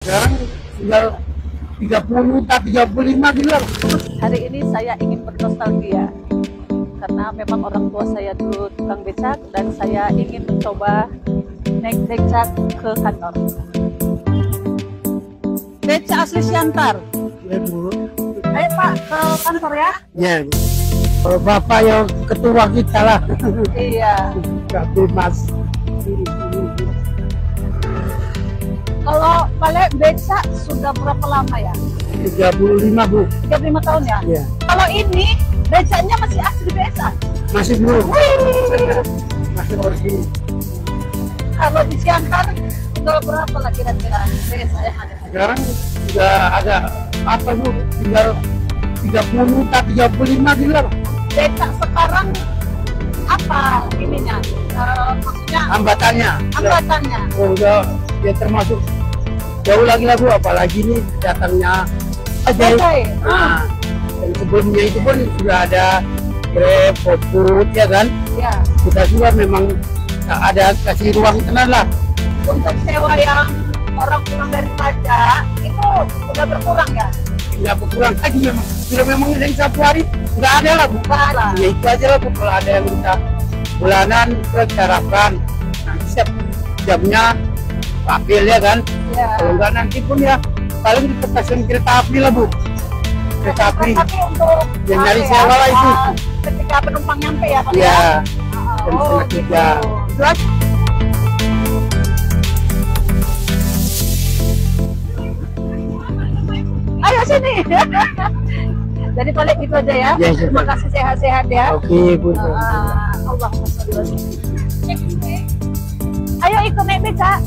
Sekarang tinggal 30 juta, 35 bilang. Hari ini saya ingin bernostalgia karena memang orang tua saya dulu tukang becak dan saya ingin mencoba naik becak ke kantor. Becak asli Siantar. Ya dulu. Ayo Pak ke kantor ya. Ya. Kalau bapak yang ketua kita lah. Iya. Gak bebas. Kalau balik becak sudah berapa lama ya? 35 Bu. 35 tahun ya? Iya. Kalau ini becaknya masih asli becak. Masih belum. Masih bersih. Kalau di Siantar sudah berapa lah kira-kira becak yang ada? Sekarang sudah ada apa Bu? Tinggal 30 juta, 35 bilang. Becak sekarang apa ininya? Maksudnya Hambatannya. hambatannya. Oh, udah ya termasuk jauh lagi lah Bu, apalagi nih datangnya ajaib. Nah, dan sebelumnya itu pun sudah ada Grab, GoFood ya kan. Ya. Kita juga memang ada kasih ruang tenang lah. Untuk sewa yang orang pulang dari pajak itu sudah berkurang ya? Nggak berkurang lagi memang. Sudah memang dari satu hari nggak ada lah Bu. Nggak ada. Ya itu aja lah Bu, kalau ada yang minta bulanan kita harapkan nanti setiap jamnya ambil ya kan. Ya. Kalau nggak nanti pun ya paling di stasiun kereta api lah Bu. Kereta api. Tapi untuk Ya, nyari sewa lah itu. ketika penumpang nyampe ya Pak? Ya. Jam Oh, setengah 3. gitu. Itu aja. Ayo sini. Jadi balik gitu aja ya. Ya, Terima kasih sehat-sehat ya. Oke Bu. Allahumma sholli wa sallim. Ayo ikut naik becak.